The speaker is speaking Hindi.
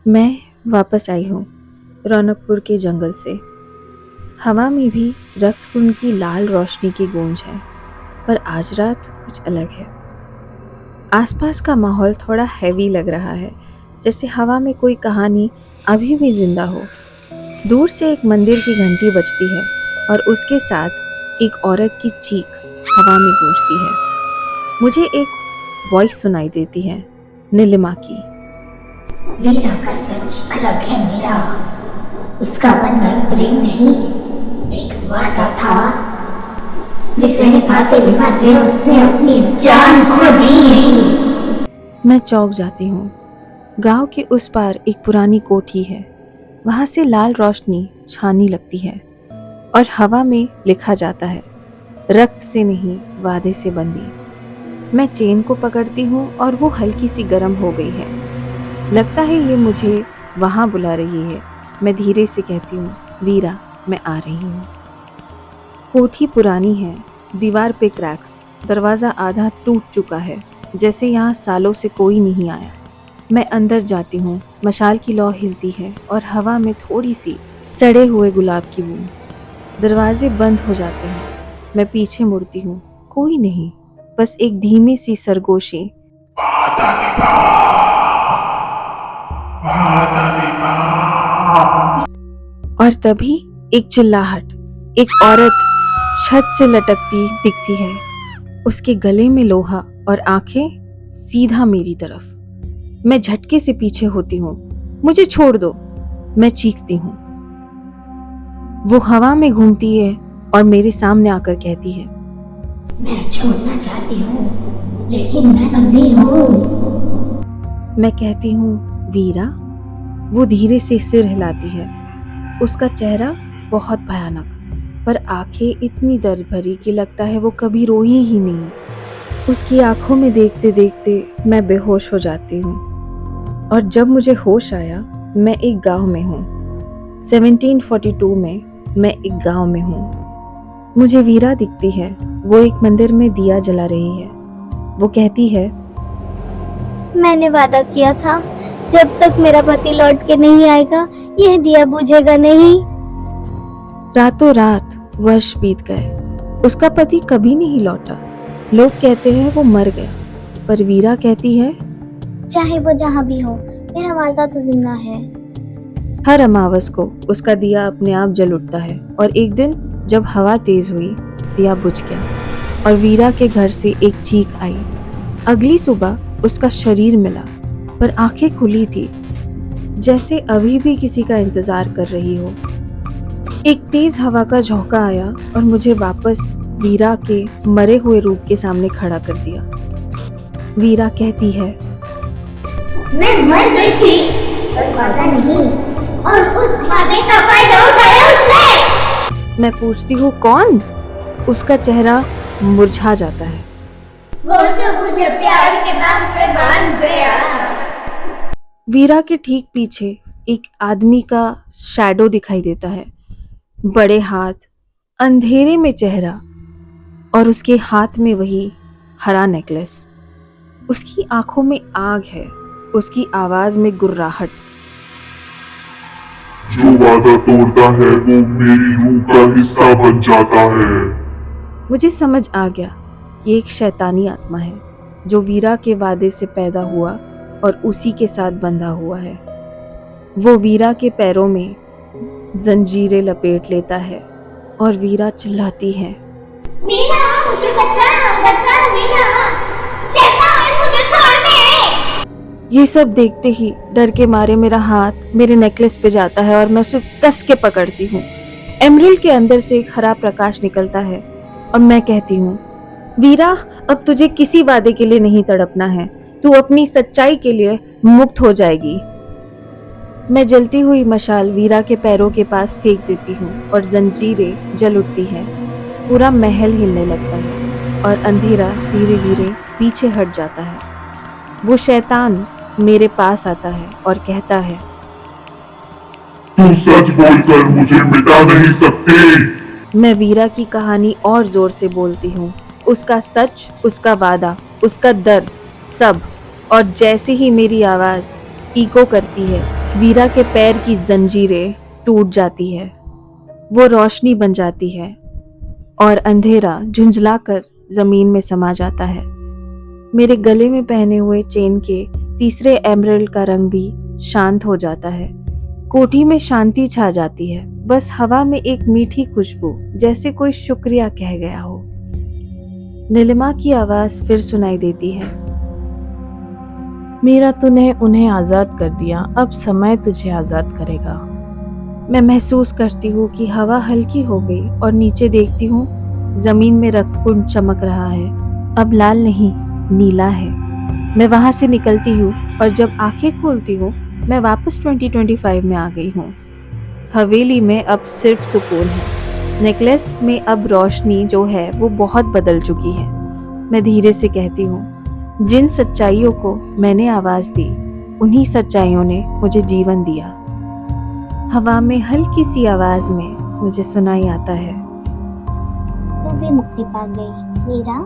मैं वापस आई हूँ रौनकपुर के जंगल से। हवा में भी रक्त कुंड की लाल रोशनी की गूंज है, पर आज रात कुछ अलग है। आसपास का माहौल थोड़ा हैवी लग रहा है, जैसे हवा में कोई कहानी अभी भी जिंदा हो। दूर से एक मंदिर की घंटी बजती है और उसके साथ एक औरत की चीख हवा में गूंजती है। मुझे एक वॉइस सुनाई देती है, नीलिमा की। वीरा का सच अलग है मेरा। उसका बंधन प्रेम नहीं, एक वादा था जिसे निभाते निभाते उसने अपनी जान खो दी। मैं चौंक जाती हूँ। गांव के उस पार एक पुरानी कोठी है। वहां से लाल रोशनी छानी लगती है और हवा में लिखा जाता है, रक्त से नहीं वादे से बंधी। मैं चेन को पकड़ती हूँ और वो हल्की सी गर्म हो गई है। लगता है ये मुझे वहां बुला रही है। मैं धीरे से कहती हूँ, वीरा, मैं आ रही हूँ। कोठी पुरानी है, दीवार पे क्रैक्स, दरवाज़ा आधा टूट चुका है, जैसे यहाँ सालों से कोई नहीं आया। मैं अंदर जाती हूँ, मशाल की लौ हिलती है और हवा में थोड़ी सी सड़े हुए गुलाब की बूंद। दरवाजे बंद हो जाते हैं। मैं पीछे मुड़ती हूँ, कोई नहीं, बस एक धीमी सी सरगोशी। और तभी एक चिल्लाहट। एक औरत छत से लटकती दिखती है, उसके गले में लोहा और आंखें सीधा मेरी तरफ। मैं झटके से पीछे होती हूँ। मुझे छोड़ दो, मैं चीखती हूँ। वो हवा में घूमती है और मेरे सामने आकर कहती है, मैं छोड़ना चाहती हूँ, लेकिन मैं बंदी हूँ। मैं कहती हूँ, वीरा। वो धीरे से सिर हिलाती है। उसका चेहरा बहुत भयानक, पर आंखें इतनी दर्द भरी कि लगता है वो कभी रोई ही नहीं। उसकी आंखों में देखते देखते मैं बेहोश हो जाती हूँ और जब मुझे होश आया, मैं एक गांव में हूँ। 1742 में मैं एक गांव में हूँ। मुझे वीरा दिखती है। वो एक मंदिर में दिया जला रही है। वो कहती है, मैंने वादा किया था, जब तक मेरा पति लौट के नहीं आएगा यह दिया बुझेगा नहीं। रातों रात वर्ष बीत गए, उसका पति कभी नहीं लौटा। लोग कहते हैं वो मर गया, पर वीरा कहती है, चाहे वो जहाँ भी हो, मेरा वादा तो जिंदा है। हर अमावस को उसका दिया अपने आप जल उठता है और एक दिन जब हवा तेज हुई, दिया बुझ गया और वीरा के घर से एक चीख आई। अगली सुबह उसका शरीर मिला, पर आंखें खुली थी, जैसे अभी भी किसी का इंतजार कर रही हो। एक तेज हवा का झोंका आया और मुझे वापस वीरा के मरे हुए रूप के सामने खड़ा कर दिया। वीरा कहती है, मैं मर गई थी, पर वादा नहीं, और उस वादे का फायदा उठाया उसने। मैं पूछती हूँ, कौन? उसका चेहरा मुरझा जाता है। वो जो मुझे प्यार के नाम पे बांध गया। वीरा के ठीक पीछे एक आदमी का शैडो दिखाई देता है। बड़े हाथ, अंधेरे में चेहरा और उसके हाथ में वही हरा नेकलेस। उसकी आंखों में आग है, उसकी आवाज में गुर्राहट। जो वादा तोड़ता है वो मेरी रूह का हिस्सा बन जाता है। मुझे समझ आ गया, ये एक शैतानी आत्मा है जो वीरा के वादे से पैदा हुआ और उसी के साथ बंधा हुआ है। वो वीरा के पैरों में जंजीरें लपेट लेता है और वीरा चिल्लाती है, मीरा, मुझे बचा, बचा मीरा, शैतान मुझे छोड़ दे। ये सब देखते ही डर के मारे मेरा हाथ मेरे नेकलेस पे जाता है और मैं उसे कस के पकड़ती हूँ। एमरल्ड के अंदर से एक हरा प्रकाश निकलता है और मैं कहती हूँ, वीरा, अब तुझे किसी वादे के लिए नहीं तड़पना है। तू अपनी सच्चाई के लिए मुक्त हो जाएगी। मैं जलती हुई मशाल वीरा के पैरों के पास फेंक देती हूँ और जंजीरें जल उठती हैं। पूरा महल हिलने लगता है और अंधेरा धीरे धीरे पीछे हट जाता है। वो शैतान मेरे पास आता है और कहता है, तू सच बोलकर मुझे मिटा नहीं सकती। मैं वीरा की कहानी और जोर से बोलती हूँ, उसका सच, उसका वादा, उसका दर्द, सब। और जैसे ही मेरी आवाज इको करती है, वीरा के पैर की जंजीरें टूट जाती है, वो रोशनी बन जाती है और अंधेरा झुंझलाकर जमीन में समा जाता है। मेरे गले में पहने हुए चेन के तीसरे एमरल्ड का रंग भी शांत हो जाता है। कोठी में शांति छा जाती है, बस हवा में एक मीठी खुशबू, जैसे कोई शुक्रिया कह गया हो। नीलिमा की आवाज फिर सुनाई देती है। मीरा, तूने उन्हें आजाद कर दिया, अब समय तुझे आजाद करेगा। मैं महसूस करती हूँ कि हवा हल्की हो गई और नीचे देखती हूँ, जमीन में रक्तकुंड चमक रहा है। अब लाल नहीं, नीला है। मैं वहां से निकलती हूँ और जब आंखें खोलती हूँ, मैं वापस 2025 में आ गई हूँ। हवेली में अब सिर्फ सुकून है। नेकलेस में अब रोशनी जो है वो बहुत बदल चुकी है। मैं धीरे से कहती हूँ, जिन सच्चाइयों को मैंने आवाज दी, उन्हीं सच्चाइयों ने मुझे जीवन दिया। हवा में हल्की सी आवाज में मुझे सुनाई आता है, तू भी मुक्ति पा गई मीरा।